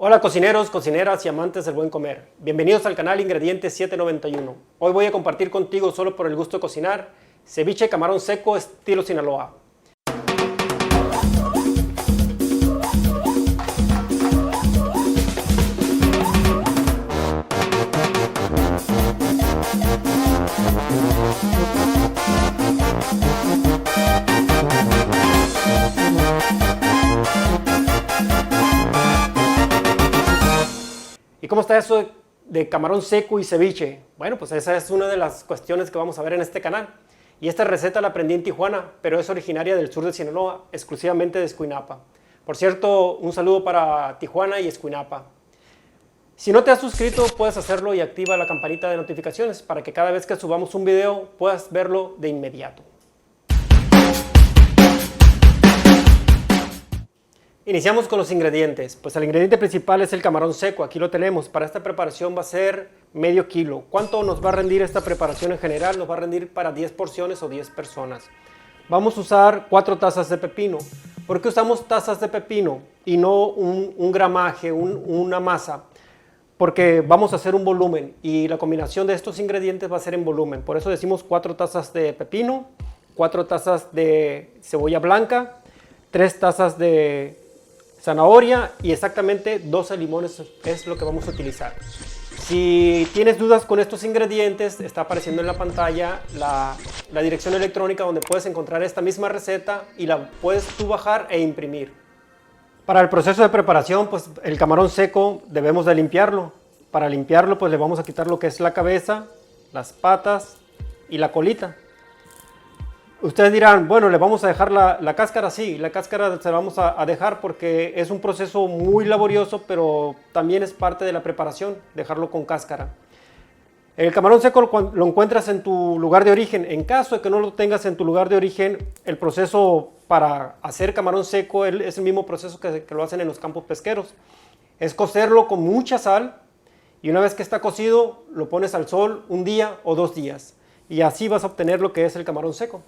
Hola cocineros, cocineras y amantes del buen comer. Bienvenidos al canal Ingredientes 791. Hoy voy a compartir contigo, solo por el gusto de cocinar, ceviche de camarón seco estilo Sinaloa. ¿Y cómo está eso de camarón seco y ceviche? Bueno, pues esa es una de las cuestiones que vamos a ver en este canal. Y esta receta la aprendí en Tijuana, pero es originaria del sur de Sinaloa, exclusivamente de Escuinapa. Por cierto, un saludo para Tijuana y Escuinapa. Si no te has suscrito, puedes hacerlo y activa la campanita de notificaciones para que cada vez que subamos un video puedas verlo de inmediato. Iniciamos con los ingredientes. Pues el ingrediente principal es el camarón seco, aquí lo tenemos. Para esta preparación va a ser medio kilo. ¿Cuánto nos va a rendir esta preparación en general? Nos va a rendir para 10 porciones o 10 personas. Vamos a usar 4 tazas de pepino. ¿Por qué usamos tazas de pepino y no un gramaje, una masa? Porque vamos a hacer un volumen y la combinación de estos ingredientes va a ser en volumen. Por eso decimos 4 tazas de pepino, 4 tazas de cebolla blanca, 3 tazas de zanahoria y exactamente 12 limones es lo que vamos a utilizar. Si tienes dudas con estos ingredientes, está apareciendo en la pantalla la dirección electrónica donde puedes encontrar esta misma receta y la puedes tú bajar e imprimir. Para el proceso de preparación, pues el camarón seco debemos de limpiarlo. Para limpiarlo, pues le vamos a quitar lo que es la cabeza, las patas y la colita. Ustedes dirán, bueno, le vamos a dejar la cáscara. Sí, la cáscara se la vamos a dejar porque es un proceso muy laborioso, pero también es parte de la preparación, dejarlo con cáscara. El camarón seco lo encuentras en tu lugar de origen. En caso de que no lo tengas en tu lugar de origen, el proceso para hacer camarón seco es el mismo proceso que lo hacen en los campos pesqueros. Es cocerlo con mucha sal y una vez que está cocido, lo pones al sol un día o 2 días. Y así vas a obtener lo que es el camarón seco.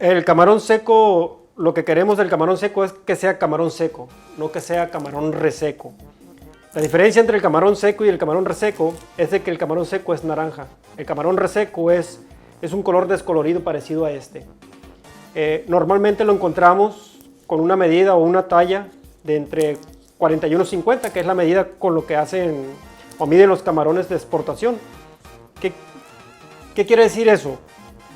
El camarón seco, lo que queremos del camarón seco es que sea camarón seco, no que sea camarón reseco. La diferencia entre el camarón seco y el camarón reseco es de que el camarón seco es naranja. El camarón reseco es un color descolorido parecido a este. Normalmente lo encontramos con una medida o una talla de entre 41 y 50, que es la medida con lo que hacen o miden los camarones de exportación. ¿Qué quiere decir eso?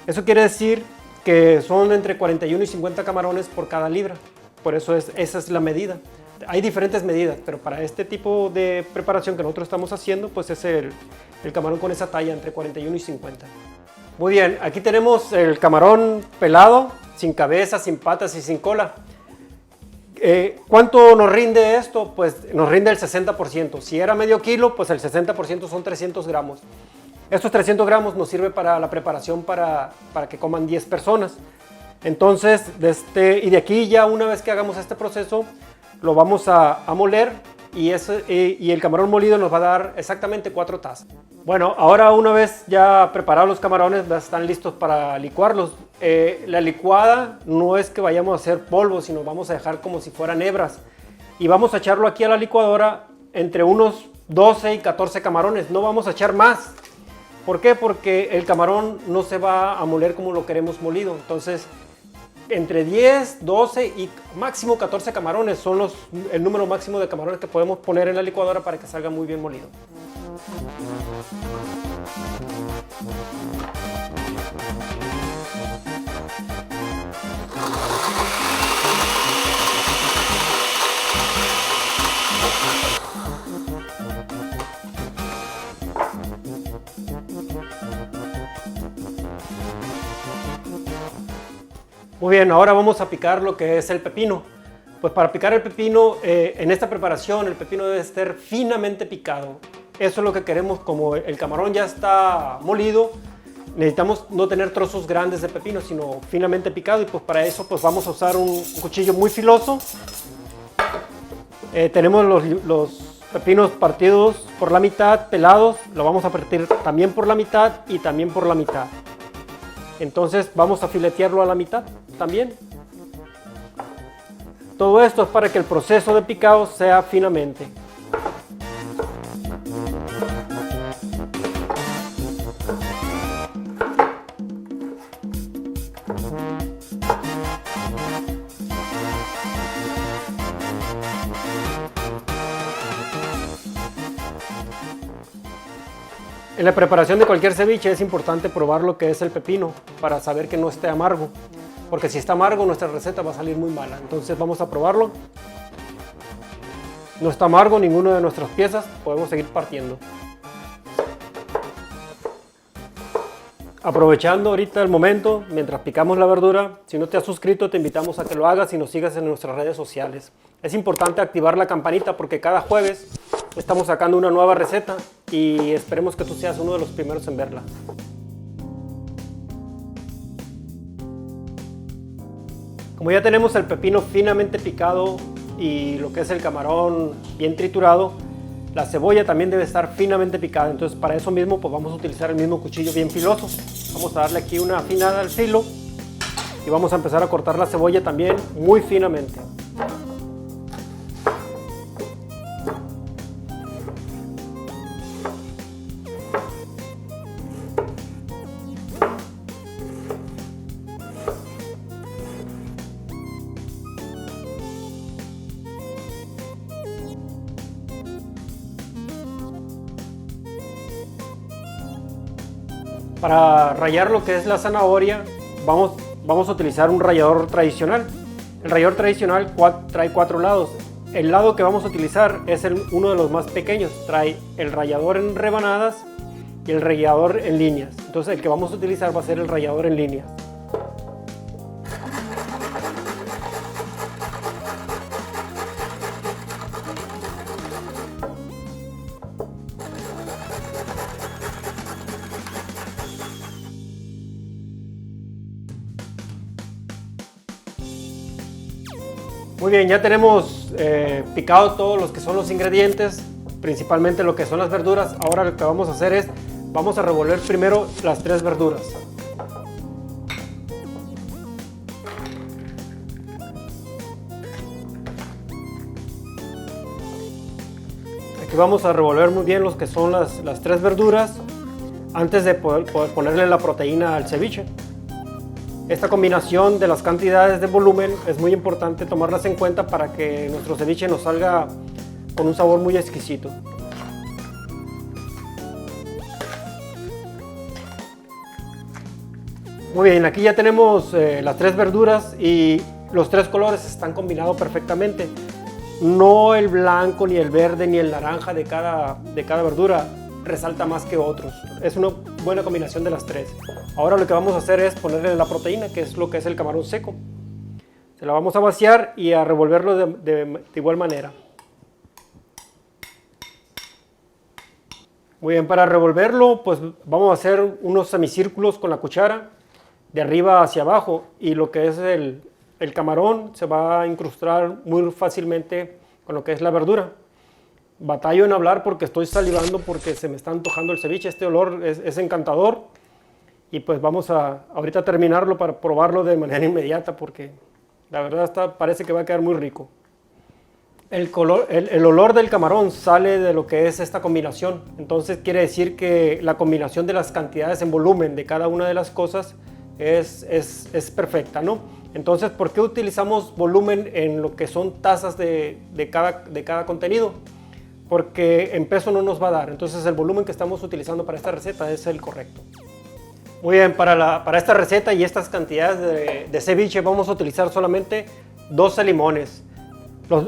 Eso quiere decir que son entre 41 y 50 camarones por cada libra. Por eso esa es la medida. Hay diferentes medidas, pero para este tipo de preparación que nosotros estamos haciendo, pues es el camarón con esa talla entre 41 y 50. Muy bien, aquí tenemos el camarón pelado, sin cabeza, sin patas y sin cola. ¿Cuánto nos rinde esto? Pues nos rinde el 60%. Si era medio kilo, pues el 60% son 300 gramos. Estos 300 gramos nos sirve para la preparación para que coman 10 personas. Entonces, y de aquí ya una vez que hagamos este proceso, lo vamos a moler y el camarón molido nos va a dar exactamente 4 tazas. Bueno, ahora una vez ya preparados los camarones, ya están listos para licuarlos. La licuada no es que vayamos a hacer polvo, sino vamos a dejar como si fueran hebras. Y vamos a echarlo aquí a la licuadora entre unos 12 y 14 camarones, no vamos a echar más. ¿Por qué? Porque el camarón no se va a moler como lo queremos molido. Entonces, entre 10, 12 y máximo 14 camarones son el número máximo de camarones que podemos poner en la licuadora para que salga muy bien molido. Muy bien, ahora vamos a picar lo que es el pepino. Pues para picar el pepino, en esta preparación el pepino debe estar finamente picado. Eso es lo que queremos, como el camarón ya está molido, necesitamos no tener trozos grandes de pepino, sino finamente picado, y pues para eso pues vamos a usar un cuchillo muy filoso. Tenemos los pepinos partidos por la mitad, pelados, lo vamos a partir también por la mitad y también por la mitad. Entonces vamos a filetearlo a la mitad también. Todo esto es para que el proceso de picado sea finamente. En la preparación de cualquier ceviche es importante probar lo que es el pepino para saber que no esté amargo, porque si está amargo nuestra receta va a salir muy mala. Entonces vamos a probarlo. No está amargo ninguna de nuestras piezas, podemos seguir partiendo. Aprovechando ahorita el momento, mientras picamos la verdura, si no te has suscrito te invitamos a que lo hagas y nos sigas en nuestras redes sociales. Es importante activar la campanita porque cada jueves estamos sacando una nueva receta y esperemos que tú seas uno de los primeros en verla. Como ya tenemos el pepino finamente picado y lo que es el camarón bien triturado, la cebolla también debe estar finamente picada, entonces para eso mismo pues vamos a utilizar el mismo cuchillo bien filoso. Vamos a darle aquí una afinada al filo y vamos a empezar a cortar la cebolla también muy finamente. Para rallar lo que es la zanahoria, vamos a utilizar un rallador tradicional. El rallador tradicional trae 4 lados. El lado que vamos a utilizar es uno de los más pequeños. Trae el rallador en rebanadas y el rallador en líneas. Entonces el que vamos a utilizar va a ser el rallador en líneas. Muy bien, ya tenemos picado todos los que son los ingredientes, principalmente lo que son las verduras. Ahora lo que vamos a hacer es, vamos a revolver primero las 3 verduras. Aquí vamos a revolver muy bien los que son las 3 verduras antes de poder ponerle la proteína al ceviche. Esta combinación de las cantidades de volumen es muy importante tomarlas en cuenta para que nuestro ceviche nos salga con un sabor muy exquisito. Muy bien, aquí ya tenemos las 3 verduras y los 3 colores están combinados perfectamente. No el blanco, ni el verde, ni el naranja de cada verdura resalta más que otros. Es una buena combinación de las 3. Ahora lo que vamos a hacer es ponerle la proteína, que es lo que es el camarón seco. Se la vamos a vaciar y a revolverlo de igual manera. Muy bien, para revolverlo pues vamos a hacer unos semicírculos con la cuchara de arriba hacia abajo, y lo que es el camarón se va a incrustar muy fácilmente con lo que es la verdura. Batallo en hablar porque estoy salivando porque se me está antojando el ceviche. Este olor es encantador y pues vamos a ahorita terminarlo para probarlo de manera inmediata porque la verdad parece que va a quedar muy rico. El olor del camarón sale de lo que es esta combinación, entonces quiere decir que la combinación de las cantidades en volumen de cada una de las cosas es perfecta, ¿no? Entonces, ¿por qué utilizamos volumen en lo que son tazas de cada contenido? Porque en peso no nos va a dar, entonces el volumen que estamos utilizando para esta receta es el correcto. Muy bien, para esta receta y estas cantidades de ceviche vamos a utilizar solamente 12 limones.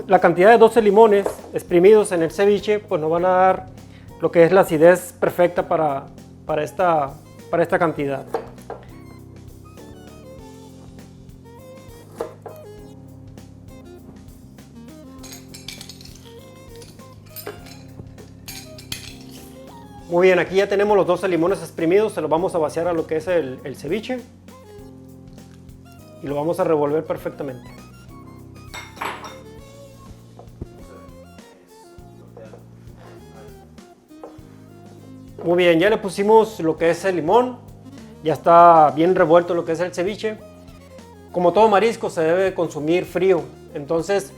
La cantidad de 12 limones exprimidos en el ceviche pues nos van a dar lo que es la acidez perfecta para esta cantidad. Muy bien, aquí ya tenemos los 12 limones exprimidos, se los vamos a vaciar a lo que es el ceviche y lo vamos a revolver perfectamente. Muy bien, ya le pusimos lo que es el limón, ya está bien revuelto lo que es el ceviche. Como todo marisco se debe consumir frío, entonces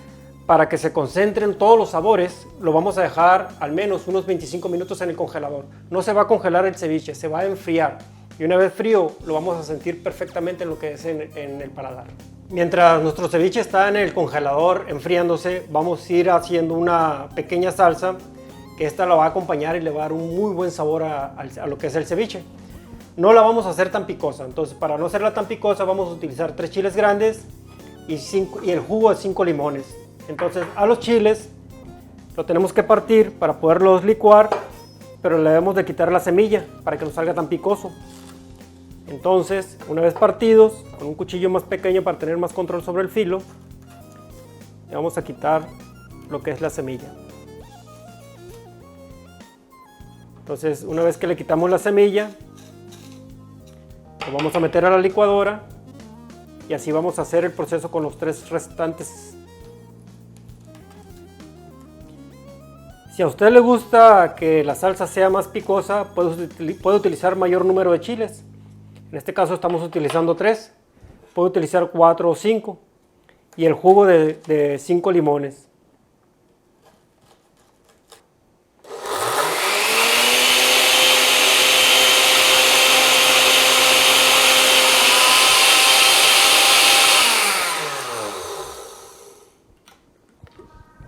para que se concentren todos los sabores, lo vamos a dejar al menos unos 25 minutos en el congelador. No se va a congelar el ceviche, se va a enfriar. Y una vez frío, lo vamos a sentir perfectamente en lo que es en el paladar. Mientras nuestro ceviche está en el congelador enfriándose, vamos a ir haciendo una pequeña salsa, que esta la va a acompañar y le va a dar un muy buen sabor a lo que es el ceviche. No la vamos a hacer tan picosa, entonces para no hacerla tan picosa vamos a utilizar 3 chiles grandes y el jugo de 5 limones. Entonces a los chiles lo tenemos que partir para poderlos licuar, pero le debemos de quitar la semilla para que no salga tan picoso. Entonces, una vez partidos, con un cuchillo más pequeño para tener más control sobre el filo, le vamos a quitar lo que es la semilla. Entonces, una vez que le quitamos la semilla, lo vamos a meter a la licuadora y así vamos a hacer el proceso con los 3 restantes. Si a usted le gusta que la salsa sea más picosa, puede utilizar mayor número de chiles. En este caso estamos utilizando 3, puede utilizar 4 o 5 y el jugo de 5 limones.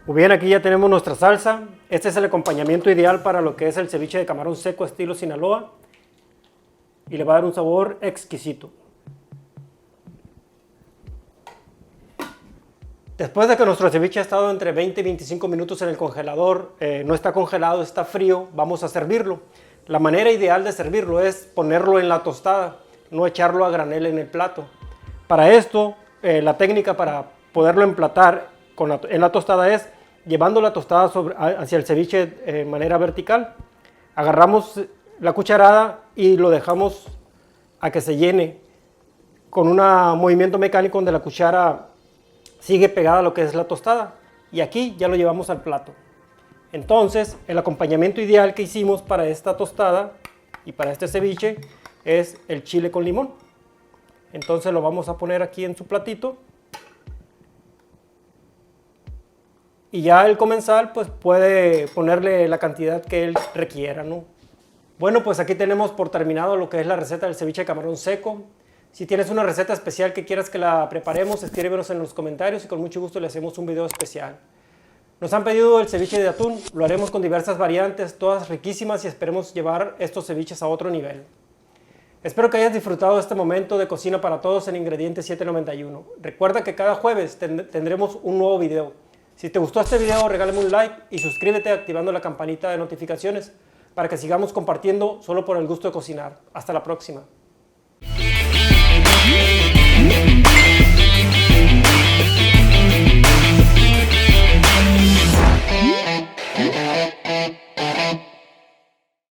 Muy bien, aquí ya tenemos nuestra salsa. Este es el acompañamiento ideal para lo que es el ceviche de camarón seco estilo Sinaloa y le va a dar un sabor exquisito. Después de que nuestro ceviche ha estado entre 20 y 25 minutos en el congelador, no está congelado, está frío, vamos a servirlo. La manera ideal de servirlo es ponerlo en la tostada, no echarlo a granel en el plato. Para esto, la técnica para poderlo emplatar en la tostada es llevando la tostada hacia el ceviche de manera vertical. Agarramos la cucharada y lo dejamos a que se llene con un movimiento mecánico donde la cuchara sigue pegada a lo que es la tostada y aquí ya lo llevamos al plato. Entonces el acompañamiento ideal que hicimos para esta tostada y para este ceviche es el chile con limón. Entonces lo vamos a poner aquí en su platito y ya el comensal pues puede ponerle la cantidad que él requiera, ¿no? Bueno, pues aquí tenemos por terminado lo que es la receta del ceviche de camarón seco. Si tienes una receta especial que quieras que la preparemos, escríbenos en los comentarios y con mucho gusto le hacemos un video especial. Nos han pedido el ceviche de atún, lo haremos con diversas variantes, todas riquísimas y esperemos llevar estos ceviches a otro nivel. Espero que hayas disfrutado de este momento de Cocina para Todos en Ingredientes 791. Recuerda que cada jueves tendremos un nuevo video. Si te gustó este video, regálame un like y suscríbete activando la campanita de notificaciones para que sigamos compartiendo solo por el gusto de cocinar. Hasta la próxima.